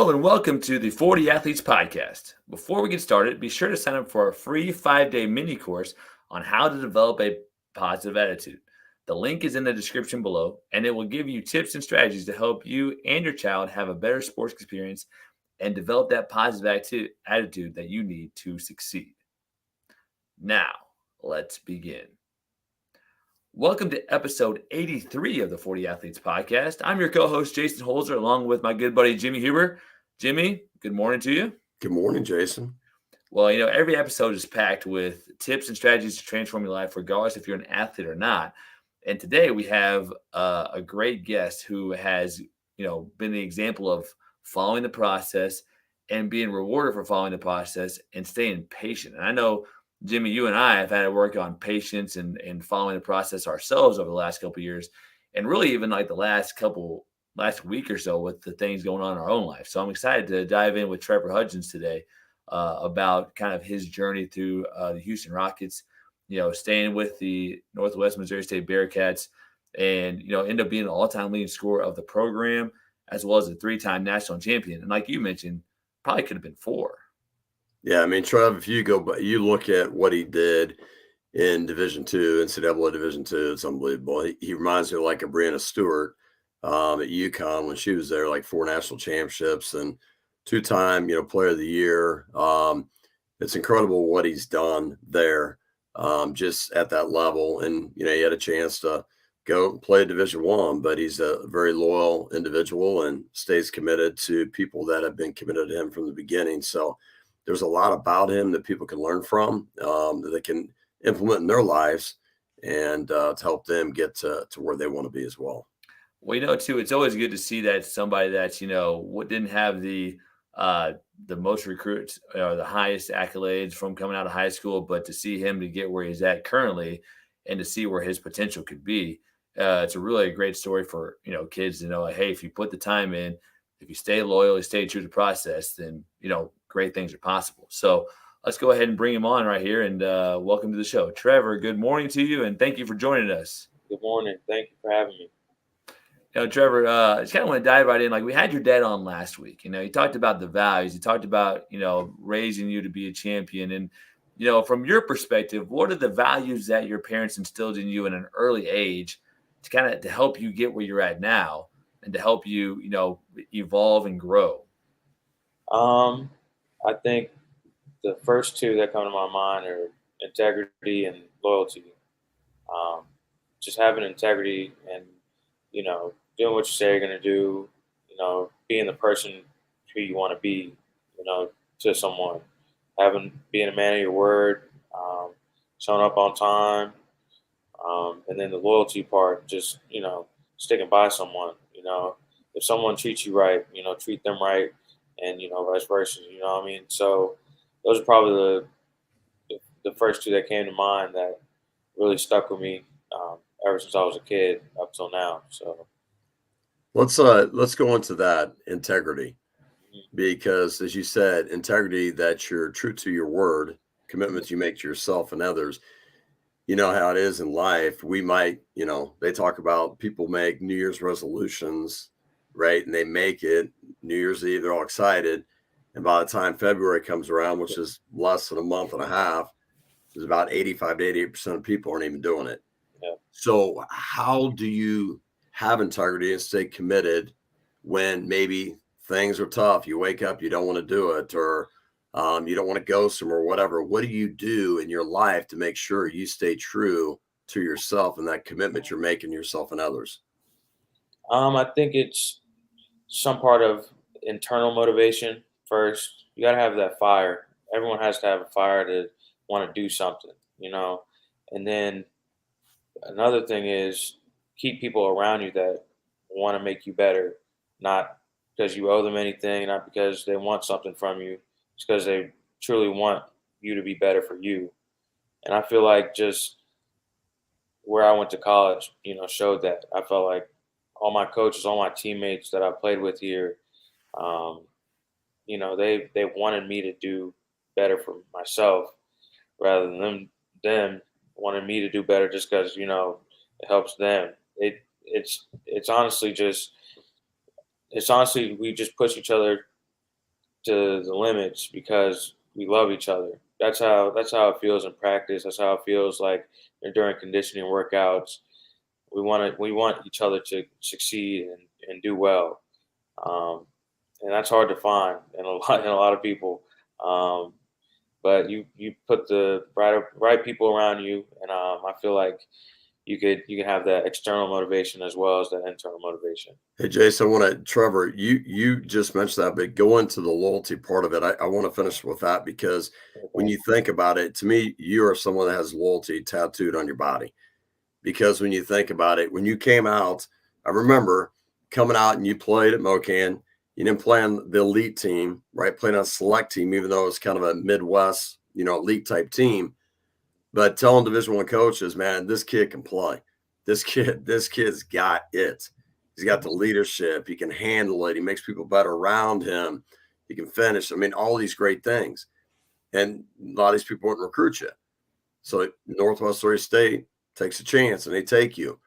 Hello and welcome to the 40 Athletes Podcast. Before we get started, be sure to sign up for our free 5-day mini course on how to develop a positive attitude. The link is in the description below, and it will give you tips and strategies to help you and your child have a better sports experience and develop that positive attitude that you need to succeed. Now, let's begin. Welcome to episode 83 of the 40 Athletes Podcast. I'm your co-host, Jason Holzer, along with my good buddy, Jimmy Huber. Jimmy, good morning to you. Good morning, Jason. Well, every episode is packed with tips and strategies to transform your life, regardless if you're an athlete or not. And today we have a great guest who has, been the example of following the process and being rewarded for following the process and staying patient. And I know, Jimmy, you and I have had to work on patience and following the process ourselves over the last couple of years, and really even like the last week or so with the things going on in our own life. So I'm excited to dive in with Trevor Hudgins today about kind of his journey through the Houston Rockets, staying with the Northwest Missouri State Bearcats and, end up being an all-time leading scorer of the program, as well as a 3-time national champion. And like you mentioned, probably could have been 4. Yeah, I mean, Trev, if you look at what he did in Division II, NCAA Division II, it's unbelievable. He reminds me of like a Brianna Stewart at UConn when she was there, like 4 national championships and 2-time, player of the year. It's incredible what he's done there, just at that level. And, he had a chance to go play Division I, but he's a very loyal individual and stays committed to people that have been committed to him from the beginning. So there's a lot about him that people can learn from, that they can implement in their lives and to help them get to where they want to be as well. Well, too, it's always good to see that somebody that, didn't have the most recruits or the highest accolades from coming out of high school, but to see him to get where he's at currently and to see where his potential could be. It's a great story for, kids to know, like, hey, if you put the time in, if you stay loyal, you stay true to the process, then, great things are possible. So let's go ahead and bring him on right here and welcome to the show. Trevor, good morning to you, and thank you for joining us. Good morning. Thank you for having me. Trevor, I just kind of want to dive right in. Like we had your dad on last week. He talked about the values. He talked about, raising you to be a champion. And, from your perspective, what are the values that your parents instilled in you in an early age to help you get where you're at now and to help you, evolve and grow? I think the first 2 that come to my mind are integrity and loyalty. Just having integrity and, doing what you say you're going to do, being the person who you want to be, to someone, being a man of your word, showing up on time. And then the loyalty part, just, sticking by someone, if someone treats you right, treat them right, and, vice versa, what I mean? So those are probably the first 2 that came to mind that really stuck with me ever since I was a kid up till now. So let's go into that integrity, because as you said, integrity, that you're true to your word, commitments you make to yourself and others. You know how it is in life. We might, they talk about people make New Year's resolutions, right? And they make it New Year's Eve, they're all excited. And by the time February comes around, which is less than a month and a half, there's about 85 to 88% of people aren't even doing it. Yeah. So how do you have integrity and stay committed when maybe things are tough? You wake up, you don't want to do it, or you don't want to go somewhere, or whatever. What do you do in your life to make sure you stay true to yourself and that commitment you're making yourself and others? I think it's some part of internal motivation first. You got to have that fire. Everyone has to have a fire to want to do something, And then another thing is keep people around you that want to make you better, not because you owe them anything, not because they want something from you. It's because they truly want you to be better for you. And I feel like just where I went to college, showed that. I felt like all my coaches, all my teammates that I played with here, they wanted me to do better for myself rather than them wanting me to do better just because, it helps them. It's honestly we just push each other to the limits because we love each other. That's how it feels in practice. That's how it feels like during conditioning workouts. We want each other to succeed and do well. Um, and that's hard to find in a lot of people. Um, but you put the right people around you, and I feel like you can have that external motivation as well as that internal motivation. Hey, Jason, I want to, Trevor, you just mentioned that, but go into the loyalty part of it. I want to finish with that because when Okay. you think about it, to me, you are someone that has loyalty tattooed on your body. Because when you think about it, when you came out, I remember coming out and you played at Mocan. You didn't play on the elite team, right? Played on a select team, even though it was kind of a Midwest, elite type team. But telling Division I coaches, man, this kid can play. This kid's got it. He's got the leadership. He can handle it. He makes people better around him. He can finish. I mean, all these great things. And a lot of these people wouldn't recruit you. So Northwest Missouri State takes a chance and they take you.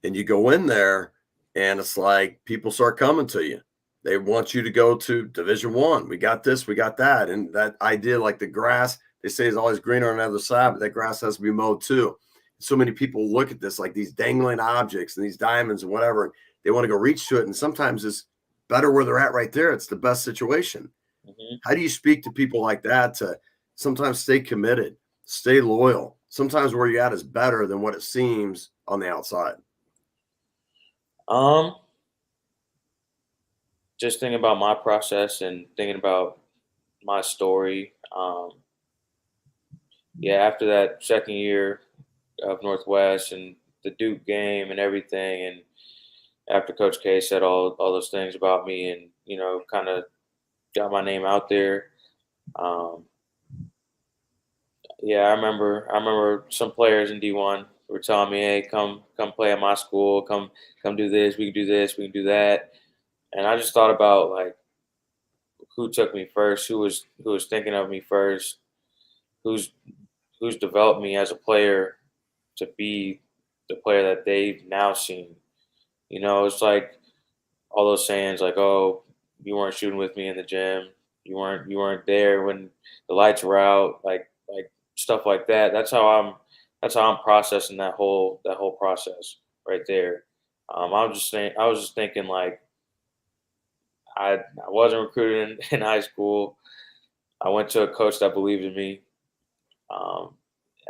And you go in there and it's like people start coming to you. They want you to go to Division I. We got this, we got that. And that idea, like the grass, they say is always greener on the other side, but that grass has to be mowed too. So many people look at this like these dangling objects and these diamonds and whatever. They want to go reach to it. And sometimes it's better where they're at right there. It's the best situation. Hmm. How do you speak to people like that to sometimes stay committed, stay loyal? Sometimes where you're at is better than what it seems on the outside. Um, just thinking about my process and thinking about my story. Yeah, after that second year of Northwest and the Duke game and everything, and after Coach K said all those things about me, and kind of got my name out there. Um, yeah, I remember some players in D1 were telling me, "Hey, come play at my school. Come do this. We can do this. We can do that." And I just thought about like who took me first, who was thinking of me first, who's who's developed me as a player to be the player that they've now seen. It's like all those sayings like, "Oh, you weren't shooting with me in the gym. You weren't there when the lights were out." Like stuff like that. That's how I'm processing that whole process right there. I was just thinking like I wasn't recruited in high school. I went to a coach that believed in me. Um,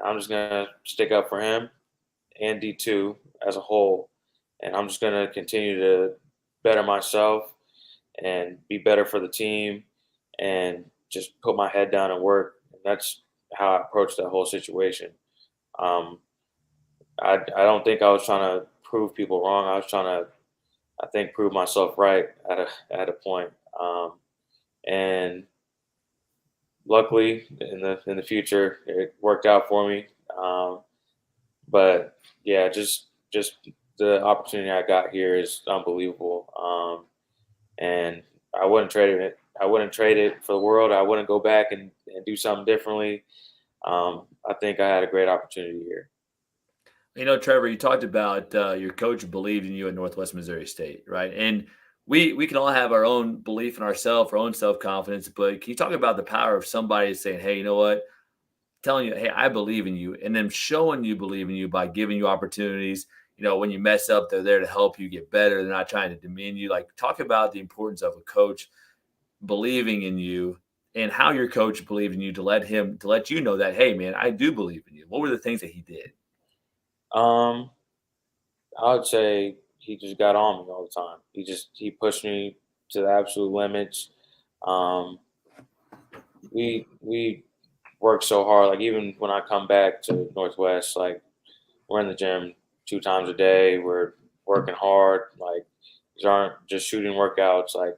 I'm just gonna stick up for him and D2 as a whole, and I'm just gonna continue to better myself and be better for the team, and just put my head down and work. And that's how I approached that whole situation. Um, I don't think I was trying to prove people wrong. I was trying to, I think, prove myself right at a point. And luckily, in the future, it worked out for me. But yeah, just the opportunity I got here is unbelievable. And I wouldn't trade it for the world. I wouldn't go back and do something differently. I think I had a great opportunity here. Trevor, you talked about your coach believed in you at Northwest Missouri State, right? And we can all have our own belief in ourselves, our own self confidence. But can you talk about the power of somebody saying, "Hey, you know what?" Telling you, "Hey, I believe in you," and then showing you believe in you by giving you opportunities. When you mess up, they're there to help you get better. They're not trying to demean you. Like, talk about the importance of a coach believing in you and how your coach believed in you to let you know that, hey, man, I do believe in you. What were the things that he did? Um, I would say he just got on me all the time. He pushed me to the absolute limits. Um, we work so hard. Like even when I come back to Northwest, like we're in the gym 2 times a day. We're working hard. Like these aren't just shooting workouts. Like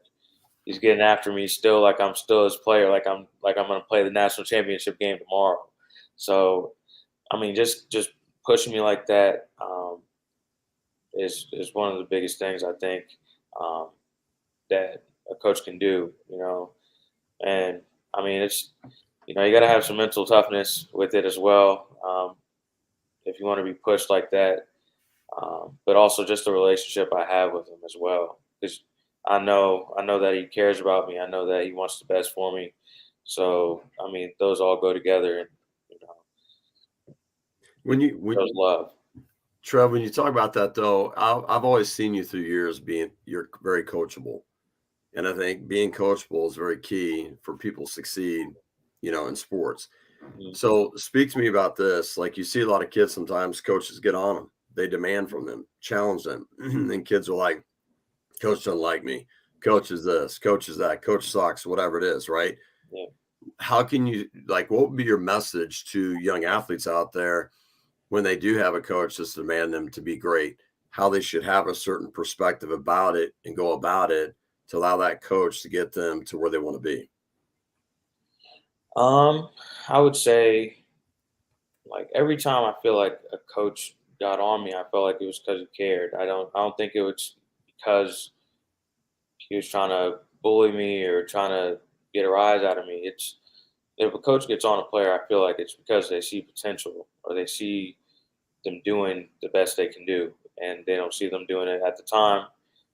he's getting after me still. Like I'm still his player. Like I'm gonna play the national championship game tomorrow. So I mean, just pushing me like that is one of the biggest things I think um, that a coach can do. And I mean it's you got to have some mental toughness with it as well if you want to be pushed like that. But also just the relationship I have with him as well, because I know that he cares about me. I know that he wants the best for me. So I mean, those all go together, and you know, When shows love. Trev, when you talk about that though, I've always seen you through years being you're very coachable, and I think being coachable is very key for people to succeed, in sports. Mhm. So speak to me about this. Like you see a lot of kids sometimes coaches get on them. They demand from them, challenge them. And kids are like, coach doesn't like me. Coach is this, coach is that, coach sucks, whatever it is, right? Yeah. How can you like what would be your message to young athletes out there when they do have a coach that's demand them to be great, how they should have a certain perspective about it and go about it to allow that coach to get them to where they want to be? Um, I would say like every time I feel like a coach got on me, I felt like it was because he cared. I don't think it was because he was trying to bully me or trying to get a rise out of me. It's if a coach gets on a player, I feel like it's because they see potential or they see them doing the best they can do, and they don't see them doing it at the time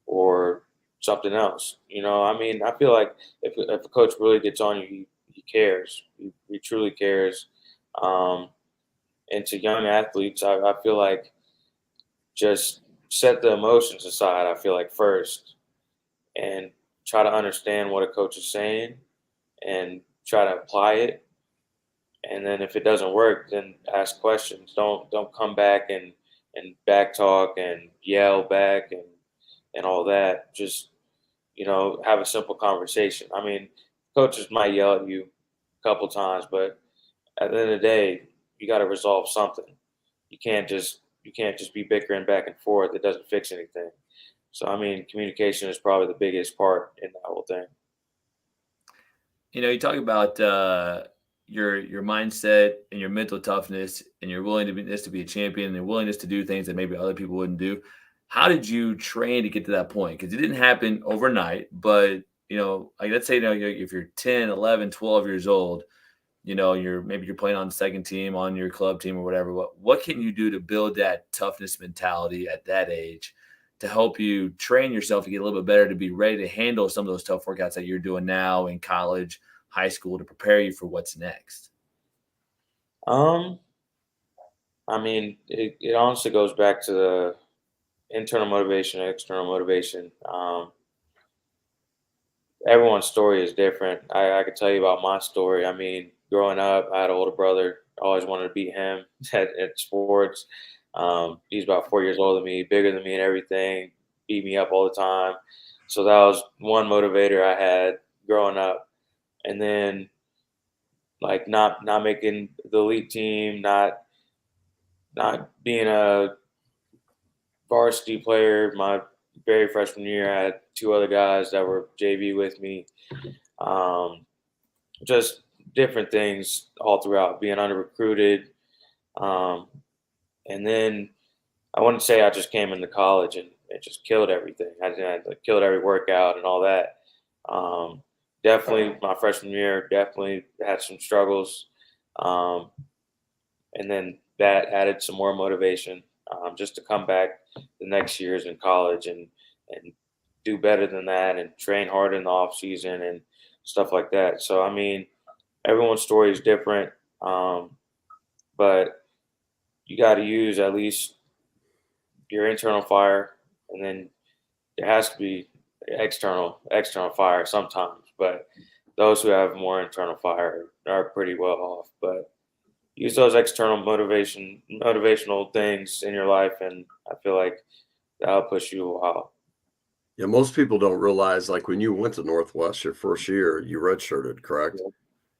or something else. I mean, I feel like if a coach really gets on you, he cares. He truly cares. Um, and to young athletes, I feel like just set the emotions aside. I feel like first and try to understand what a coach is saying and try to apply it. And then if it doesn't work, then ask questions. Don't come back and back talk and yell back and all that. Just have a simple conversation. I mean, coaches might yell at you a couple times, but at the end of the day, you got to resolve something. You can't just be bickering back and forth. It doesn't fix anything. So I mean, communication is probably the biggest part in that whole thing. You talk about your mindset and your mental toughness and your willingness to be a champion and your willingness to do things that maybe other people wouldn't do. How did you train to get to that point? Because it didn't happen overnight, but like let's say if you're 10, 11, 12 years old, you're playing on the second team on your club team or whatever. What can you do to build that toughness mentality at that age to help you train yourself to get a little bit better to be ready to handle some of those tough workouts that you're doing now in college, high school to prepare you for what's next? Um, I mean, it honestly goes back to the internal motivation, external motivation. Everyone's story is different. I could tell you about my story. I mean, growing up, I had an older brother. I always wanted to beat him at sports. He's about 4 years older than me, bigger than me and everything. Beat me up all the time. So that was one motivator I had growing up. And then like not making the elite team, not being a varsity player. My very freshman year, I had two other guys that were JV with me. Um, just different things all throughout, being under recruited. Um, and then I wouldn't say I just came into college and it just killed everything. I like, killed every workout and all that. Um, definitely, my freshman year, definitely had some struggles. Um, and then that added some more motivation just to come back the next years in college and do better than that and train hard in the off season and stuff like that. So I mean, everyone's story is different, but you got to use at least your internal fire, and then there has to be external fire sometimes. But those who have more internal fire are pretty well off. But use those external motivational things in your life, and I feel like that'll push you a while. Yeah, most people don't realize like when you went to Northwest your first year, you redshirted, correct? Yeah.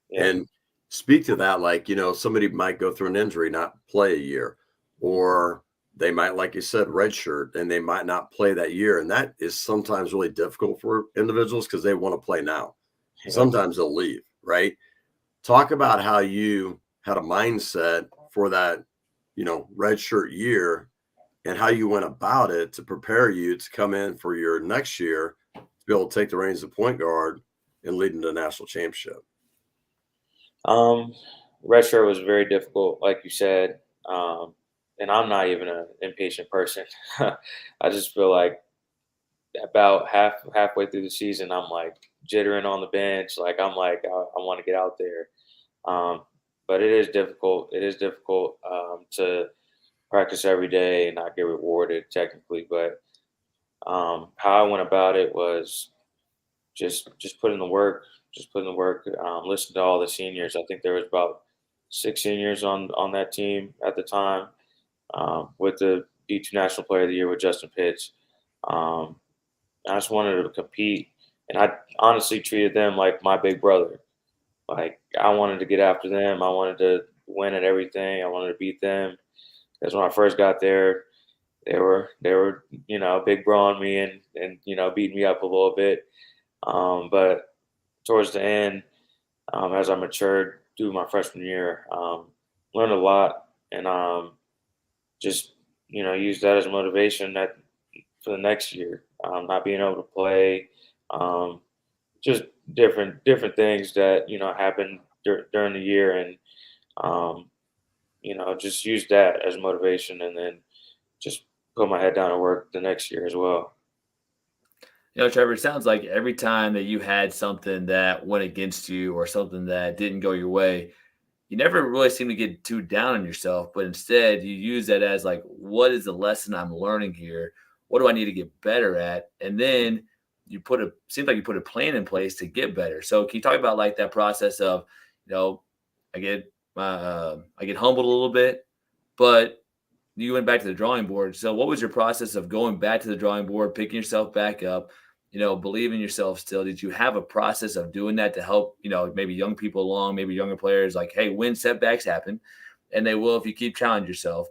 Yeah. And speak to that, like, somebody might go through an injury, not play a year, or they might, like you said, redshirt, and they might not play that year. And that is sometimes really difficult for individuals because they want to play now. Yeah. Sometimes they'll leave, right? Talk about how you had a mindset for that, redshirt year and how you went about it to prepare you to come in for your next year to be able to take the reins of point guard and lead into the national championship. Um, Retro was very difficult, like you said. And I'm not even an impatient person. I just feel like about halfway through the season, I'm like jittering on the bench. Like I'm like, I want to get out there. But it is difficult. It is difficult to practice every day and not get rewarded technically. But how I went about it was just putting the work, just putting the work. Listen to all the seniors. I think there was about 6 seniors on that team at the time, with the D2 National Player of the Year with Justin Pitts. Um, I just wanted to compete, and I honestly treated them like my big brother. Like I wanted to get after them. I wanted to win at everything. I wanted to beat them. Because when I first got there, they were big bro on me and beating me up a little bit. But towards the end, as I matured through my freshman year, learned a lot and just used that as motivation that for the next year. Not being able to play, um, just different things that happened during the year, and um, just use that as motivation, and then just put my head down and work the next year as well. Trevor, it sounds like every time that you had something that went against you or something that didn't go your way, you never really seem to get too down on yourself, but instead you use that as like, what is the lesson I'm learning here? What do I need to get better at? And then seems like you put a plan in place to get better. So can you talk about like that process of, you know, I get I get humbled a little bit, but you went back to the drawing board. So what was your process of going back to the drawing board, picking yourself back up, believe in yourself still? Did you have a process of doing that to help, maybe young people along, maybe younger players like, hey, when setbacks happen, and they will if you keep challenging yourself,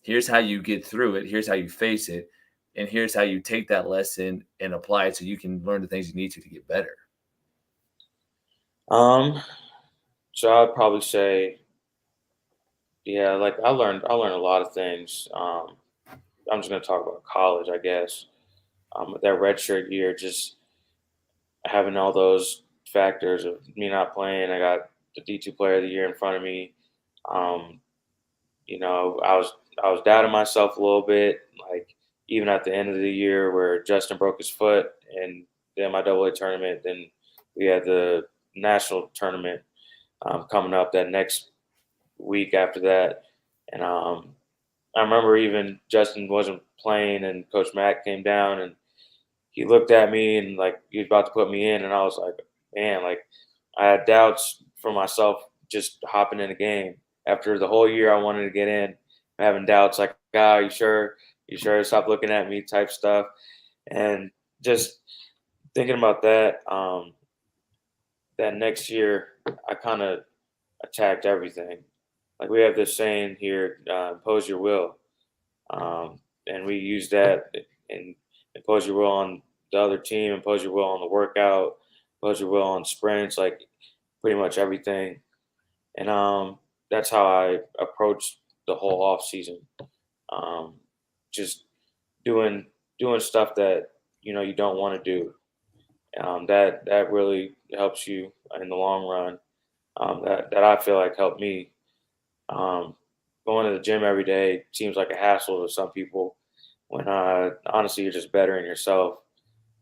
here's how you get through it, here's how you face it, and here's how you take that lesson and apply it so you can learn the things you need to get better. Um, so I'd probably say, yeah, like I learned a lot of things. I'm just gonna talk about college, I guess. That redshirt year, just having all those factors of me not playing. I got the D2 Player of the Year in front of me. Um, I was doubting myself a little bit. Like even at the end of the year, where Justin broke his foot, and then my double A tournament, then we had the national tournament coming up that next week after that, and I remember even Justin wasn't playing, and Coach Matt came down and he looked at me and like he was about to put me in, and I was like, man, like I had doubts for myself just hopping in the game after the whole year I wanted to get in, having doubts like, ah, you sure? You sure? Stop looking at me, type stuff, and just thinking about that. That next year, I kind of attacked everything. Like we have this saying here, impose your will. And we use that and impose your will on the other team, impose your will on the workout, impose your will on sprints, like pretty much everything. And that's how I approached the whole off season. Um, just doing stuff that you don't want to do. That really helps you in the long run. That I feel like helped me. Um, Going to the gym every day seems like a hassle to some people when honestly you're just bettering yourself.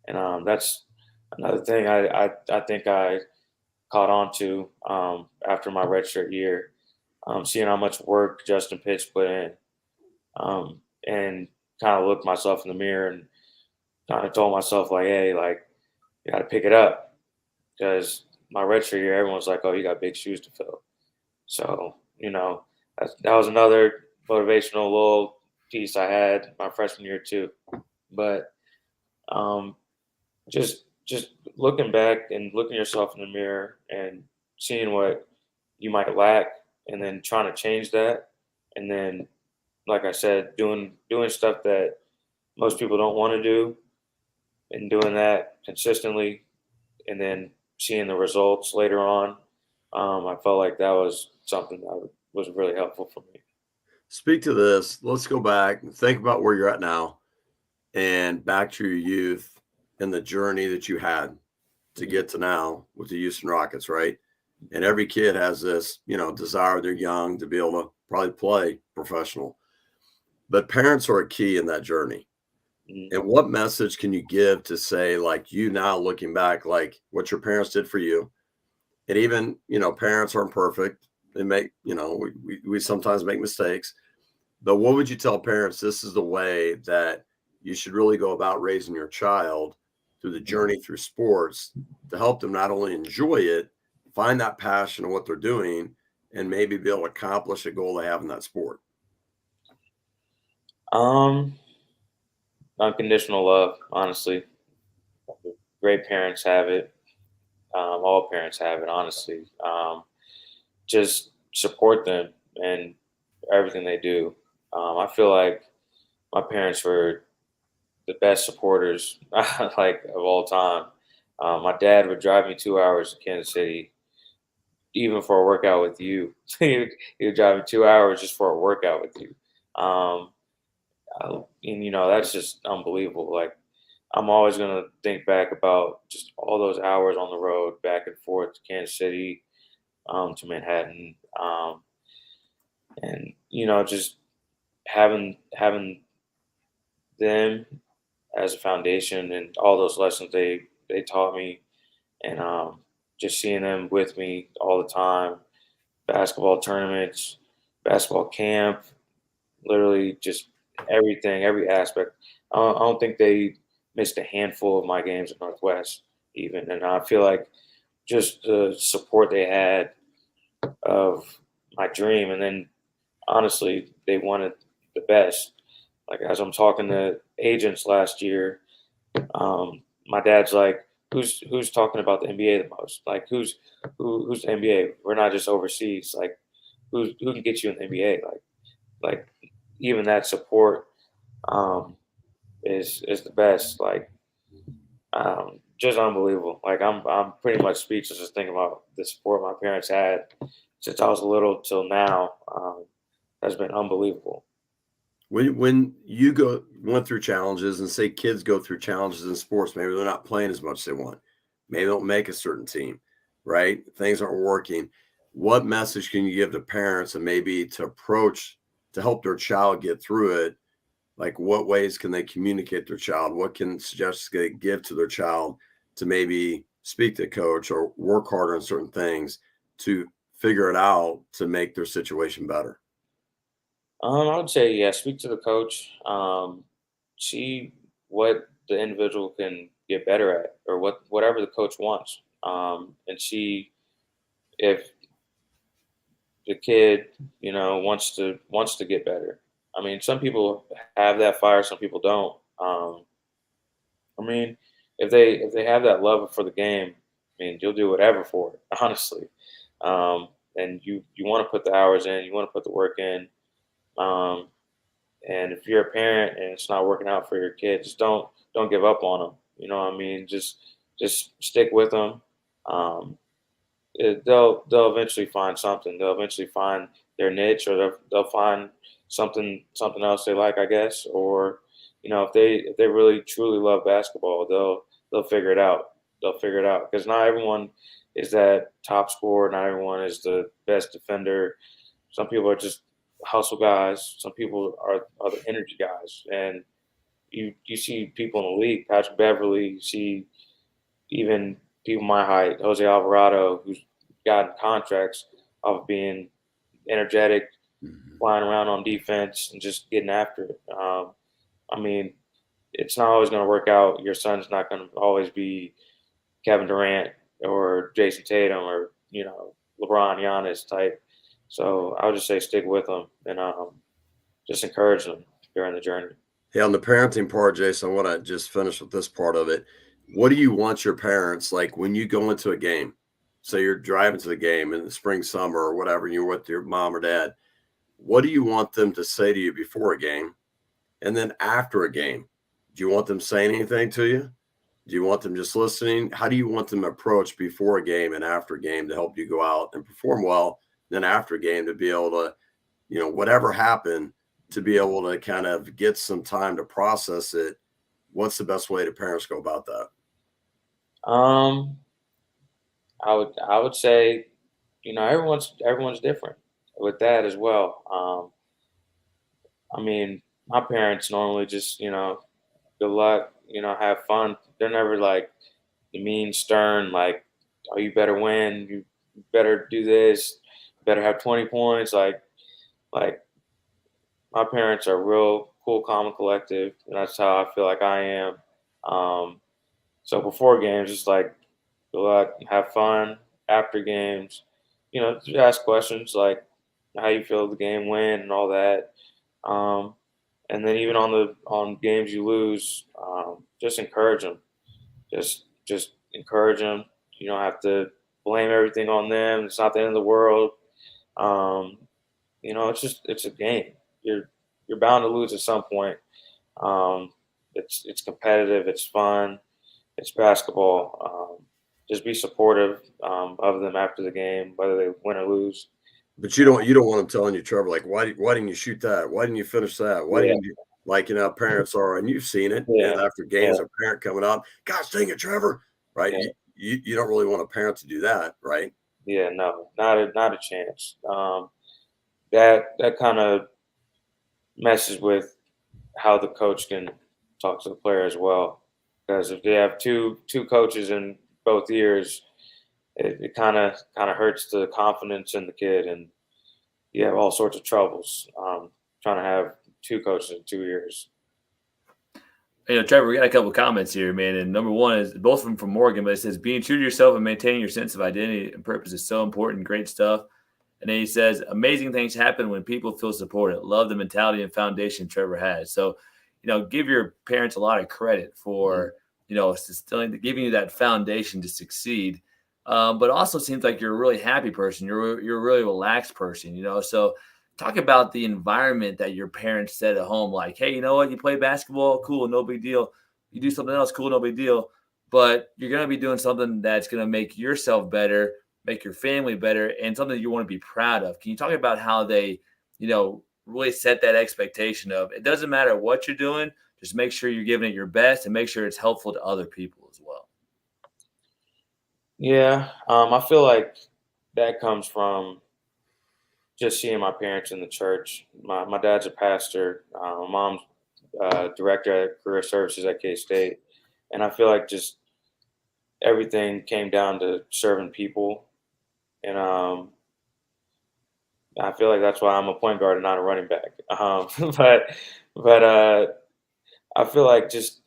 And that's another thing I think I caught on to after my redshirt year, seeing how much work Justin Pitts put in, and kind of looked myself in the mirror and kind of told myself like, hey, like you got to pick it up because my redshirt year, everyone's like, oh, you got big shoes to fill. So that was another motivational little piece I had my freshman year too. But um, just looking back and looking yourself in the mirror and seeing what you might lack, and then trying to change that, and then like I said, doing stuff that most people don't want to do, and doing that consistently, and then seeing the results later on. I felt like that was something that was really helpful for me. Speak to this. Let's go back and think about where you're at now and back to your youth and the journey that you had to get to now with the Houston Rockets, right? And every kid has this, desire, they're young to be able to probably play professional. But parents are a key in that journey. Mhm. And what message can you give to say, like, you now looking back, like what your parents did for you? And even, parents aren't perfect. They make, we sometimes make mistakes. But what would you tell parents? This is the way that you should really go about raising your child through the journey through sports to help them not only enjoy it, find that passion in what they're doing, and maybe be able to accomplish a goal they have in that sport. Um, Unconditional love, honestly. Great parents have it. All parents have it, honestly. Just support them and everything they do. I feel like my parents were the best supporters, like of all time. My dad would drive me 2 hours to Kansas City, even for a workout with you. He would drive me 2 hours just for a workout with you. Um, and that's just unbelievable. Like I'm always gonna think back about just all those hours on the road, back and forth to Kansas City, to Manhattan, and just having them as a foundation and all those lessons they taught me, and just seeing them with me all the time, basketball tournaments, basketball camp, literally just everything, every aspect. I don't think they missed a handful of my games at Northwest, even, and I feel like just the support they had of my dream, and then honestly, they wanted the best. Like as I'm talking to agents last year, my dad's like, "Who's talking about the NBA the most? Like who's the NBA? We're not just overseas. Like who can get you in the NBA? Like even that support um, is the best. Like just unbelievable. Like I'm pretty much speechless just thinking about the support my parents had since I was little till now. Has been unbelievable. When you went through challenges, and say kids go through challenges in sports, maybe they're not playing as much as they want. Maybe they don't make a certain team, right? Things aren't working. What message can you give to parents and maybe to help their child get through it? Like what ways can they communicate to their child? What can suggestions they give to their child to maybe speak to coach or work harder on certain things to figure it out to make their situation better? I would say, yeah, speak to the coach. See what the individual can get better at, or whatever the coach wants, and see if the kid, wants to get better. I mean, some people have that fire, some people don't. I mean, if they have that love for the game, I mean, you'll do whatever for it, honestly. And you want to put the hours in, you want to put the work in. Um, And if you're a parent and it's not working out for your kids, just don't give up on them. You know what I mean? Just stick with them. Um, they'll eventually find something. They'll eventually find their niche, or they'll find something else they like, I guess. Or if they really truly love basketball, they'll figure it out. They'll figure it out because not everyone is that top scorer. Not everyone is the best defender. Some people are just hustle guys. Some people are the energy guys, and you see people in the league, Patrick Beverly. You see even people my height, Jose Alvarado, who's gotten contracts of being energetic, Mhm. flying around on defense, and just getting after it. I mean, it's not always going to work out. Your son's not going to always be Kevin Durant or Jason Tatum or LeBron, Giannis type. So I would just say stick with them and just encourage them during the journey. Hey, on the parenting part, Jason, I want to just finish with this part of it. What do you want your parents, like when you go into a game? Say you're driving to the game in the spring, summer, or whatever, and you're with your mom or dad. What do you want them to say to you before a game? And then after a game, do you want them saying anything to you? Do you want them just listening? How do you want them approach before a game and after a game to help you go out and perform well? Then after a game to be able to, whatever happened, to be able to kind of get some time to process it. What's the best way to parents go about that? Um, I would say, everyone's different with that as well. I mean, my parents normally just good luck, have fun. They're never like the mean, stern, like, oh, you better win, you better do this, you better have 20 points. Like my parents are real cool, calm, and collective, and that's how I feel like I am. Um, so before games, it's like good luck, have fun. After games, just ask questions like how you feel the game went and all that. Um, and then even on games you lose, just encourage them. Just encourage them. You don't have to blame everything on them. It's not the end of the world. Um, it's a game. You're bound to lose at some point. Um, it's competitive. It's fun. It's basketball. Just be supportive of them after the game, whether they win or lose. But you don't want them telling you, Trevor, like, why didn't you shoot that? Why didn't you finish that? Why Yeah, didn't you, like, parents are, and you've seen it, yeah, after games, yeah, a parent coming up, gosh dang it, Trevor, right? yeah, You don't really want a parent to do that, right? yeah. No, not a chance. That kind of messes with how the coach can talk to the player as well. Because if they have two coaches in both ears, it kind of hurts the confidence in the kid, and you have all sorts of troubles trying to have two coaches in 2 years. Trevor, we got a couple comments here, man. And number one is both of them from Morgan, but it says being true to yourself and maintaining your sense of identity and purpose is so important. Great stuff. And then he says, amazing things happen when people feel supported. Love the mentality and foundation Trevor has. So, give your parents a lot of credit for, giving you that foundation to succeed. But also seems like you're a really happy person. You're a really relaxed person, So talk about the environment that your parents set at home. Like, hey, you know what? You play basketball, cool, no big deal. You do something else, cool, no big deal. But you're going to be doing something that's going to make yourself better, make your family better, and something you want to be proud of. Can you talk about how they, really set that expectation of it doesn't matter what you're doing, just make sure you're giving it your best and make sure it's helpful to other people as well. Yeah, I feel like that comes from just seeing my parents in the church. My dad's a pastor. My mom's director at career services at K State, and I feel like just everything came down to serving people. And I feel like that's why I'm a point guard and not a running back. But I feel like just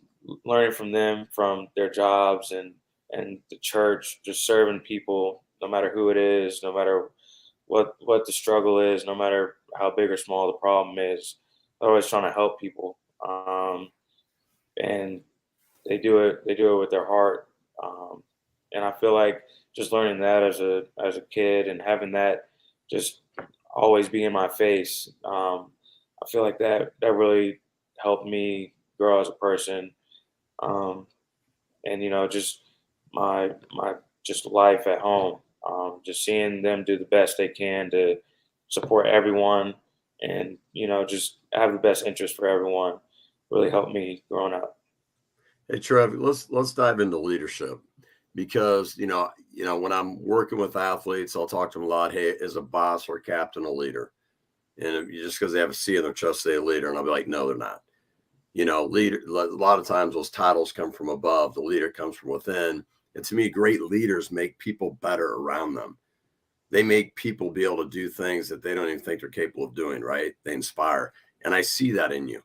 learning from them, from their jobs and the church, just serving people, no matter who it is, no matter what the struggle is, no matter how big or small the problem is, they're always trying to help people. And they do it with their heart. Um, and I feel like just learning that as a kid and having that just always be in my face. I feel like that really helped me grow as a person. Um, and just my just life at home. Just seeing them do the best they can to support everyone, and just have the best interest for everyone, really helped me growing up. Hey, Trev, let's dive into leadership because when I'm working with athletes, I'll talk to them a lot. Hey, is a boss or captain a leader? And just because they have a C in their chest, they're a leader, and I'll be like, no, they're not. Leader. A lot of times, those titles come from above. The leader comes from within. And to me, great leaders make people better around them. They make people be able to do things that they don't even think they're capable of doing. Right? They inspire, and I see that in you.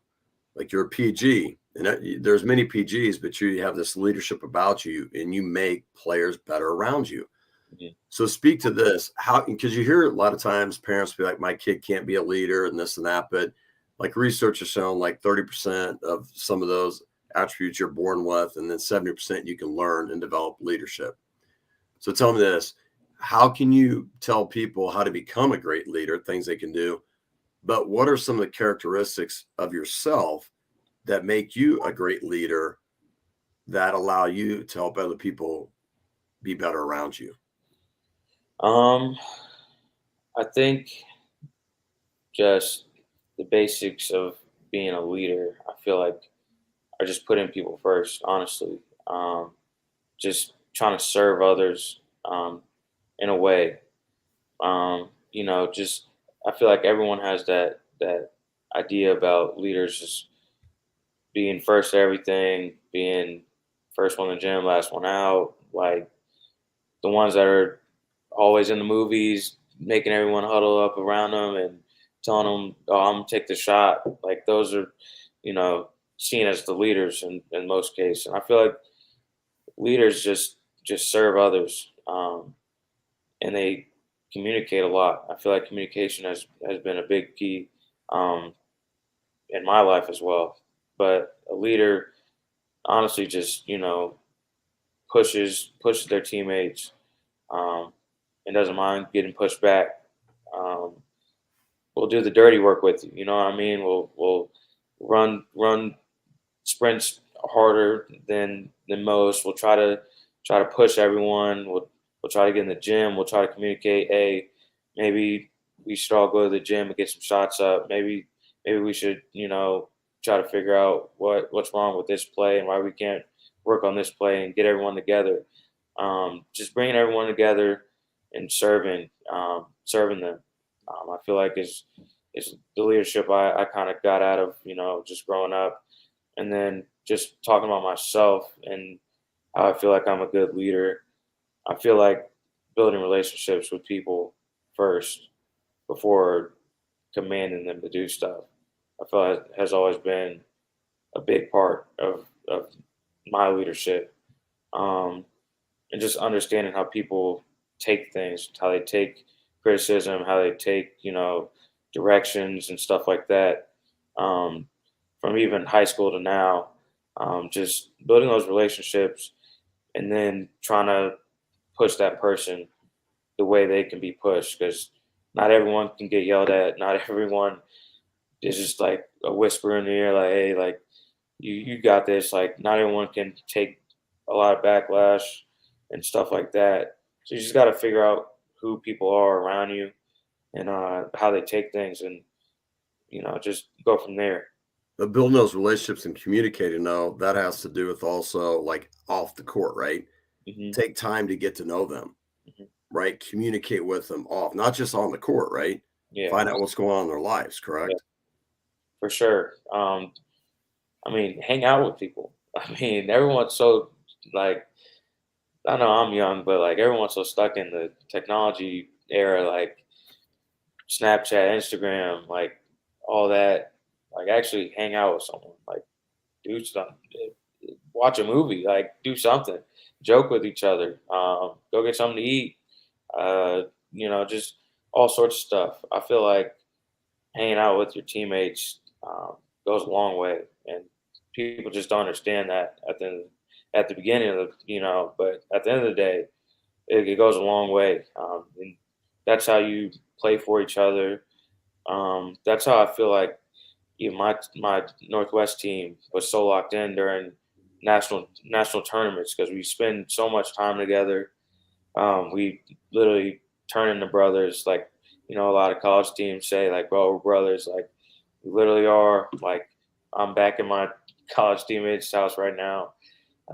Like you're a PG, and there's many PGs, but you have this leadership about you, and you make players better around you. Mhm. So speak to this, how, because you hear a lot of times parents be like, my kid can't be a leader and this and that, but like research has shown like 30% of some of those attributes you're born with, and then 70% you can learn and develop leadership. So tell me this, how can you tell people how to become a great leader, things they can do, but what are some of the characteristics of yourself that make you a great leader that allow you to help other people be better around you? Um, I think just the basics of being a leader. I feel like are just putting people first. Honestly, just trying to serve others in a way. Just I feel like everyone has that idea about leaders just being first at everything, being first one in the gym, last one out, like the ones that are always in the movies, making everyone huddle up around them and telling them, "Oh, I'm gonna take the shot." Like those are, you know, seen as the leaders in most cases. And I feel like leaders just serve others, and they communicate a lot. I feel like communication has been a big key um, in my life as well. But a leader honestly just pushes their teammates, um, and doesn't mind getting pushed back. Um, we'll do the dirty work with you. You know what I mean? We'll run sprints harder than most. We'll try to push everyone. We'll try to get in the gym. We'll try to communicate. Hey, maybe we should all go to the gym and get some shots up. Maybe we should try to figure out what's wrong with this play and why we can't work on this play and get everyone together. Just bringing everyone together and serving them. I feel like is the leadership I kind of got out of just growing up, and then just talking about myself and how I feel like I'm a good leader. I feel like building relationships with people first before commanding them to do stuff. I feel like it has always been a big part of my leadership. Um, and just understanding how people take things, how they take criticism, how they take, directions and stuff like that. Um, from even high school to now, just building those relationships and then trying to push that person the way they can be pushed, because not everyone can get yelled at. Not everyone is just like a whisper in the ear, like, hey, like you got this. Like not everyone can take a lot of backlash and stuff like that. So you just got to figure out who people are around you and how they take things, and just go from there. But building those relationships and communicating, though, that has to do with also like off the court, right? Hmm. Take time to get to know them, Hmm. right? Communicate with them off, not just on the court, right? Yeah, Find out what's going on in their lives, yeah, correct? for sure. I mean, hang out with people. I mean, everyone's so like, I know I'm young, but like everyone's so stuck in the technology era, like Snapchat, Instagram, like all that. Like actually hang out with someone, like do something, watch a movie, like do something, joke with each other, go get something to eat, uh, just all sorts of stuff. I feel like hanging out with your teammates goes a long way, and people just don't understand that at the beginning of but at the end of the day, it goes a long way, and that's how you play for each other. That's how I feel like my Northwest team was so locked in during national tournaments, because we spend so much time together. We literally turn into brothers. Like a lot of college teams say, like, "Bro, we're brothers." Like we literally are. Like I'm back in my college teammate's house right now.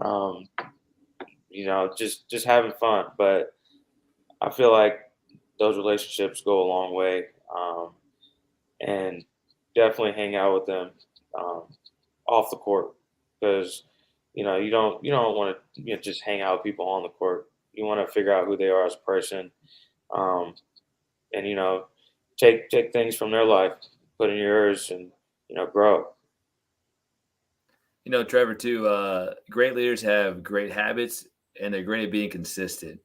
Um, just having fun. But I feel like those relationships go a long way, and definitely hang out with them um, off the court, because you don't want to just hang out with people on the court. You want to figure out who they are as a person, um, and take things from their life, put in yours, and grow. Trevor, too, great leaders have great habits and they're great at being consistent.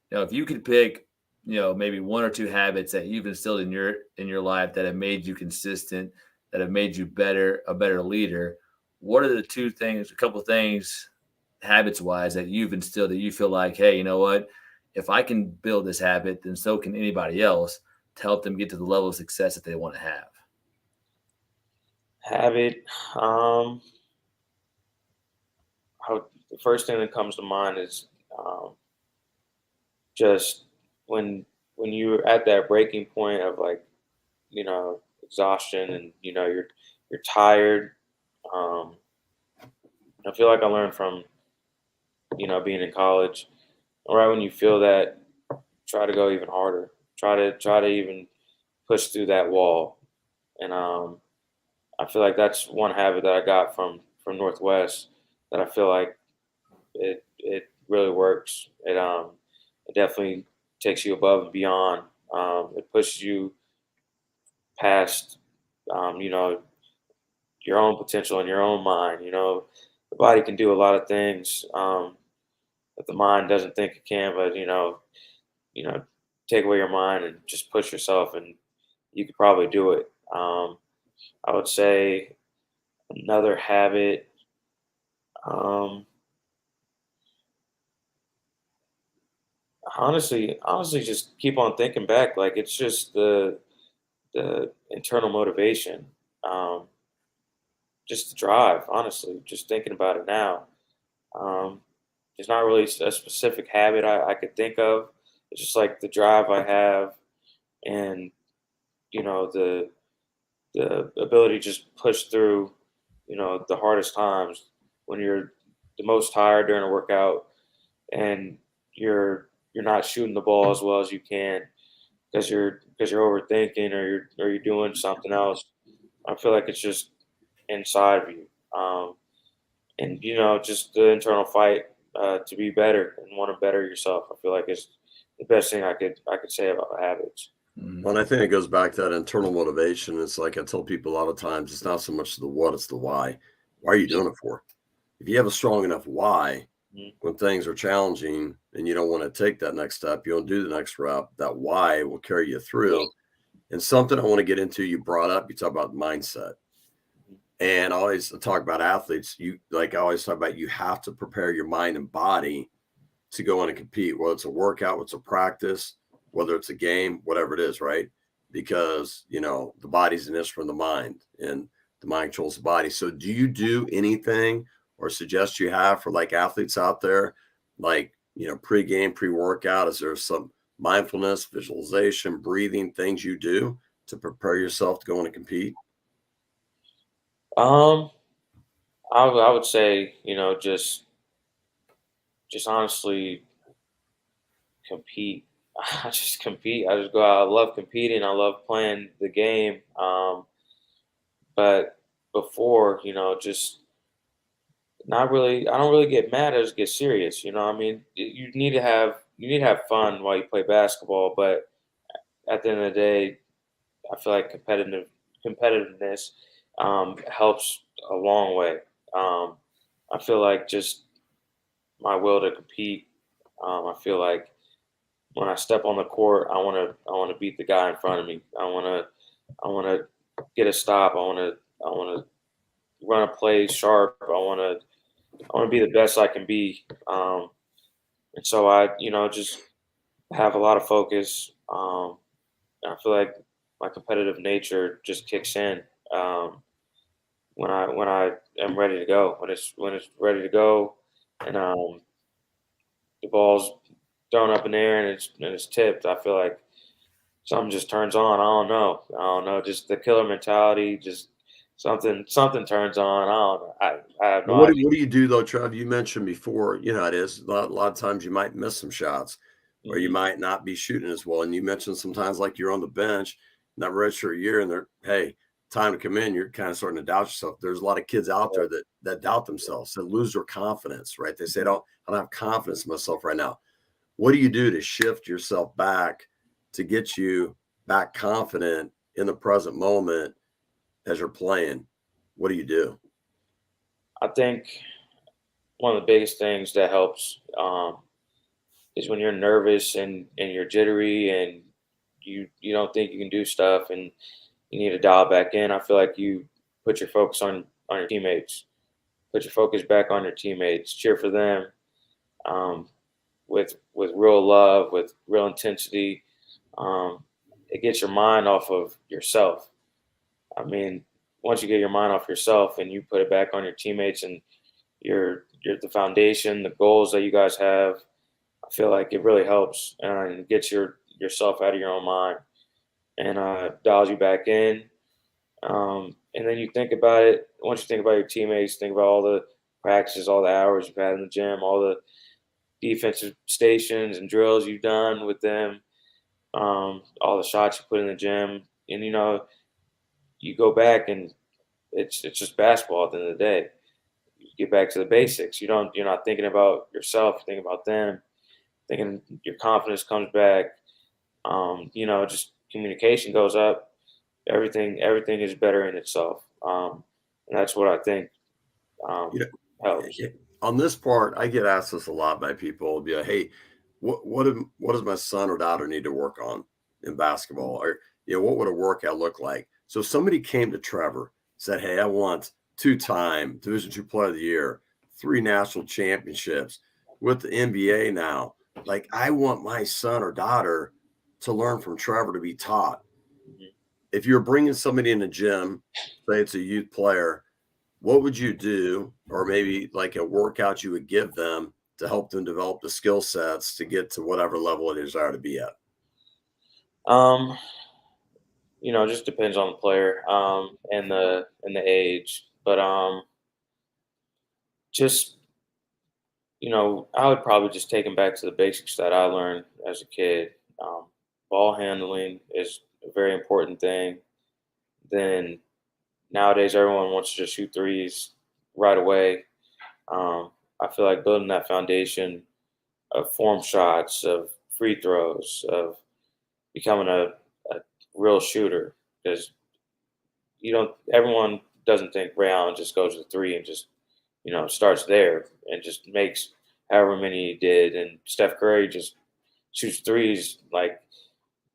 If you could pick, maybe one or two habits that you've instilled in your life that have made you consistent, that have made you a better leader, what are the two things, a couple of things, habits wise, that you've instilled that you feel like, hey, you know what? If I can build this habit, then so can anybody else to help them get to the level of success that they want to have. Habit. Um, the first thing that comes to mind is just when when you're at that breaking point of like exhaustion, and you're tired. Um, I feel like I learned from being in college. Right when you feel that, try to go even harder. Try to even push through that wall. And I feel like that's one habit that I got from Northwest that I feel like it really works. It definitely takes you above and beyond. It pushes you past you know, your own potential in your own mind. You know, the body can do a lot of things that the mind doesn't think it can, but you know, take away your mind and just push yourself, and you could probably do it. I would say another habit. Um, honestly, just keep on thinking back. Like it's just the internal motivation, um, just the drive. Honestly, just thinking about it now. Um, there's not really a specific habit I could think of. It's just like the drive I have, and the ability to just push through, the hardest times when you're the most tired during a workout, and you're not shooting the ball as well as you can because you're overthinking, or you're doing something else. I feel like it's just inside of you, and just the internal fight to be better and want to better yourself. I feel like it's the best thing I could say about habits. Mhm. Well, and I think it goes back to that internal motivation. It's like I tell people a lot of times, it's not so much the what, it's the why. Why are you doing it for? If you have a strong enough why, Mhm. when things are challenging and you don't want to take that next step, you don't do the next rep, that why will carry you through. And something I want to get into, you brought up, you talk about mindset. And I always talk about athletes. I always talk about, you have to prepare your mind and body to go in and compete, whether it's a workout, whether it's a practice, whether it's a game, whatever it is, right? Because, the body's an instrument of the mind, and the mind controls the body. So do you do anything or suggest you have for like athletes out there, like, pre-game, pre-workout? Is there some mindfulness, visualization, breathing things you do to prepare yourself to go in and compete? Um, I would say just honestly compete. I just compete. I just go out. I love competing. I love playing the game. But before, just not really. I don't really get mad. I just get serious. I mean, you need to have fun while you play basketball, but at the end of the day, I feel like competitiveness helps a long way. Um, I feel like just my will to compete. I feel like when I step on the court, I want to beat the guy in front of me. I want to get a stop. I want to run a play sharp. I want to be the best I can be. And so I just have a lot of focus. And I feel like my competitive nature just kicks in when I am ready to go. When it's ready to go, and the ball's thrown up in the air, and it's tipped. I feel like something just turns on. I don't know. Just the killer mentality. Just something turns on. I don't know. I have Well, no idea. what do you do though, Trev? You mentioned before, it is a lot of times you might miss some shots, or you Mhm. might not be shooting as well. And you mentioned sometimes like you're on the bench, not redshirt year, and they're, hey, time to come in. You're kind of starting to doubt yourself. There's a lot of kids out there that doubt themselves, that lose their confidence, right? They say, I don't have confidence in myself right now. What do you do to shift yourself back to get you back confident in the present moment as you're playing? What do you do? I think one of the biggest things that helps is when you're nervous and you're jittery and you don't think you can do stuff and you need to dial back in. I feel like you put your focus on your teammates. Put your focus back on your teammates. Cheer for them um, with real love, with real intensity. Um, it gets your mind off of yourself. I mean, once you get your mind off yourself and you put it back on your teammates and you're the foundation, the goals that you guys have, I feel like it really helps and gets yourself out of your own mind and dials you back in. And then you think about it. Once you think about your teammates, think about all the practices, all the hours you've had in the gym, all the defensive stations and drills you've done with them, all the shots you put in the gym, and you go back and it's just basketball at the end of the day. get back to the basics. You're not thinking about yourself, you're thinking about them, thinking your confidence comes back. Just communication goes up. Everything is better in itself. And that's what I think You um, know, helps. on this part, I get asked this a lot by people. Be like, hey, what does my son or daughter need to work on in basketball? Or what would a workout look like? So if somebody came to Trevor, said, hey, I want 2-time Division II Player of the Year, 3 national championships with the NBA now. Like, I want my son or daughter to learn from Trevor, to be taught. Mhm. If you're bringing somebody in a gym, say it's a youth player, what would you do, or maybe like a workout you would give them to help them develop the skill sets to get to whatever level they desire to be at? Um, it just depends on the player and the age, but just I would probably just take them back to the basics that I learned as a kid. Um, Ball handling is a very important thing. Then nowadays, everyone wants to just shoot threes right away. I feel like building that foundation of form shots, of free throws, of becoming a real shooter, because everyone doesn't think Ray Allen just goes to the three and just starts there and just makes however many he did, and Steph Curry just shoots threes. Like,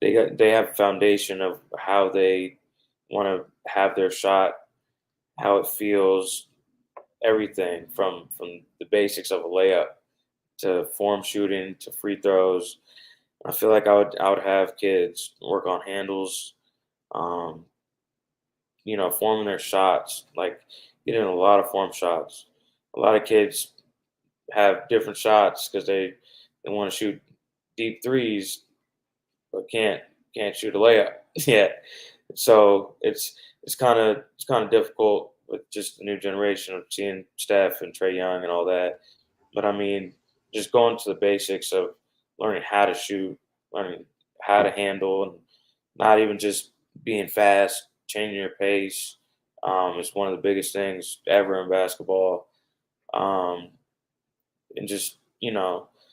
they have a foundation of how they want to have their shot, how it feels, everything from the basics of a layup to form shooting to free throws. I feel like I would have kids work on handles, um, forming their shots, like getting a lot of form shots. A lot of kids have different shots because they want to shoot deep threes, but can't shoot a layup yet. So it's kind of difficult with just the new generation of seeing Steph and Trey Young and all that. But I mean, just going to the basics of learning how to shoot, learning how to handle, and not even just being fast, changing your pace, is one of the biggest things ever in basketball. Um, and just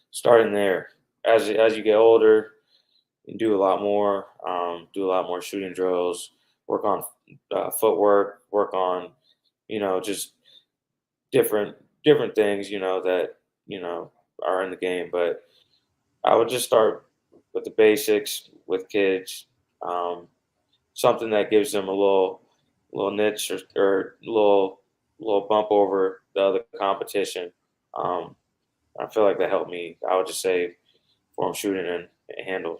starting there, as you get older, you do a lot more, do a lot more shooting drills, work on footwork, work on just different things that are in the game. But I would just start with the basics with kids, um, something that gives them a little niche, or little bump over the other competition. Um, I feel like that helped me. I would just say form shooting and handle.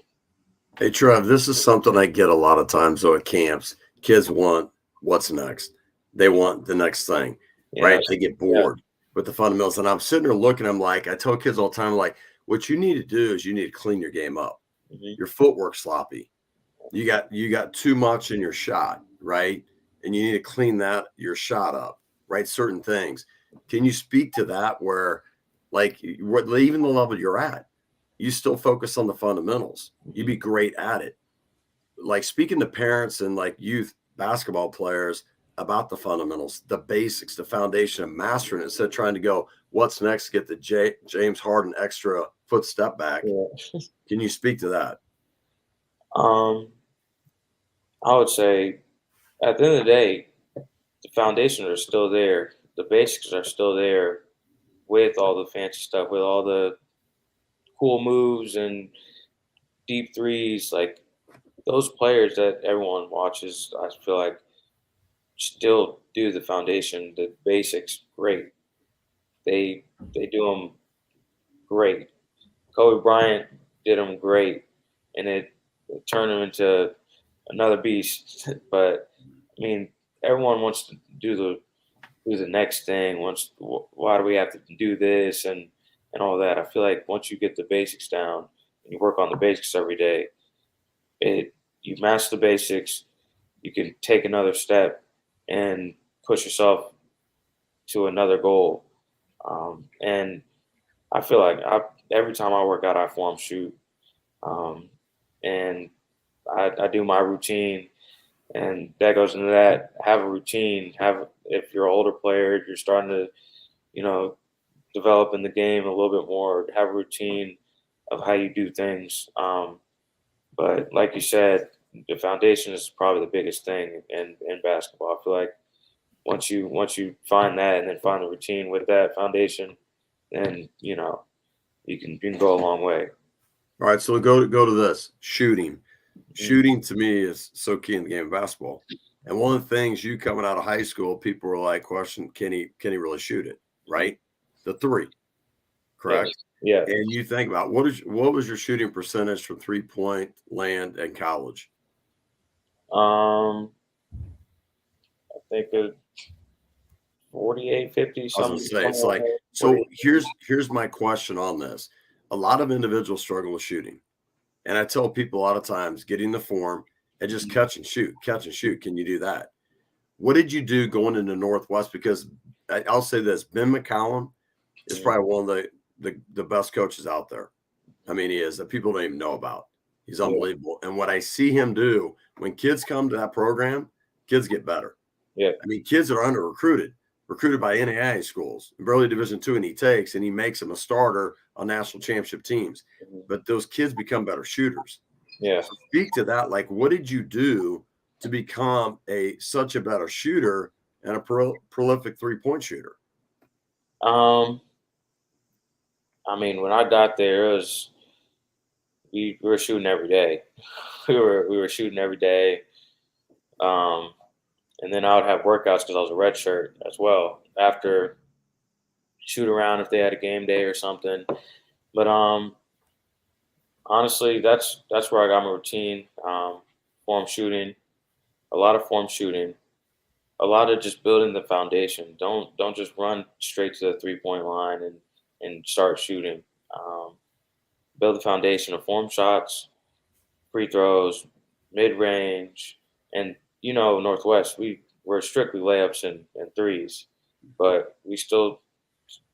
Hey, Trev, this is something I get a lot of times though at camps. Kids want what's next. They want the next thing, Yeah, right? They get yeah. bored with the fundamentals. And I'm sitting there looking, I'm like, I tell kids all the time, like, what you need to do is you need to clean your game up. Mhm. Your footwork's sloppy. You got too much in your shot, right? And you need to clean your shot up, right? Certain things. Can you speak to that where, like, even the level you're at, you still focus on the fundamentals? You'd be great at it. Like, speaking to parents and like youth basketball players about the fundamentals, the basics, the foundation of mastering it, instead of trying to go, what's next? Get the James Harden extra foot step back. Yeah. Can you speak to that? Um, I would say at the end of the day, the foundations are still there. The basics are still there with all the fancy stuff, with all the cool moves and deep threes. Like, those players that everyone watches, I feel like still do the foundation, the basics great. They they do them great. Kobe Bryant did them great, and it turned him into another beast. But I mean, everyone wants to do the next thing. Why do we have to do this and all that? I feel like once you get the basics down and you work on the basics every day, it you master the basics, you can take another step and push yourself to another goal. And I feel like every time I work out, I form shoot, um, and I do my routine, and that goes into that. Have a routine. If you're an older player, you're starting to developing the game a little bit more, have a routine of how you do things. But like you said, the foundation is probably the biggest thing in basketball. I feel like once you find that and then find the routine with that foundation, then you can go a long way. All right, so go to this shooting. Mhm. Shooting to me is so key in the game of basketball. And one of the things you coming out of high school, people were like, question, can he really shoot it? Right? The three, Yes. correct? Yeah. And you think about what was your shooting percentage from 3-point land and college? I think 48, 50, I was gonna something, say it's somewhere in like there, so 48. here's my question on this. A lot of individuals struggle with shooting. And I tell people a lot of times getting the form and just catch and shoot, catch and shoot. Can you do that? What did you do going into Northwest? Because I'll say this: Ben McCollum is Mhm. probably one of the best coaches out there. I mean, he is that people don't even know about. He's Yeah. unbelievable. And what I see him do when kids come to that program, kids get better. Yeah. I mean, kids are under recruited by NAIA schools, Burley Division II, and he makes them a starter on national championship teams. Mhm. But those kids become better shooters. Yeah. So speak to that. Like, what did you do to become such a better shooter and a prolific 3-point shooter? Um, I mean, when I got there, we were shooting every day. We were shooting every day. Um, and then I would have workouts because I was a red shirt as well after shoot around if they had a game day or something. But honestly, that's where I got my routine. Form shooting, a lot of form shooting, a lot of just building the foundation. Don't just run straight to the 3-point line and start shooting. Um, Build the foundation of form shots, free throws, mid range, and Northwest we're strictly layups and threes, but we still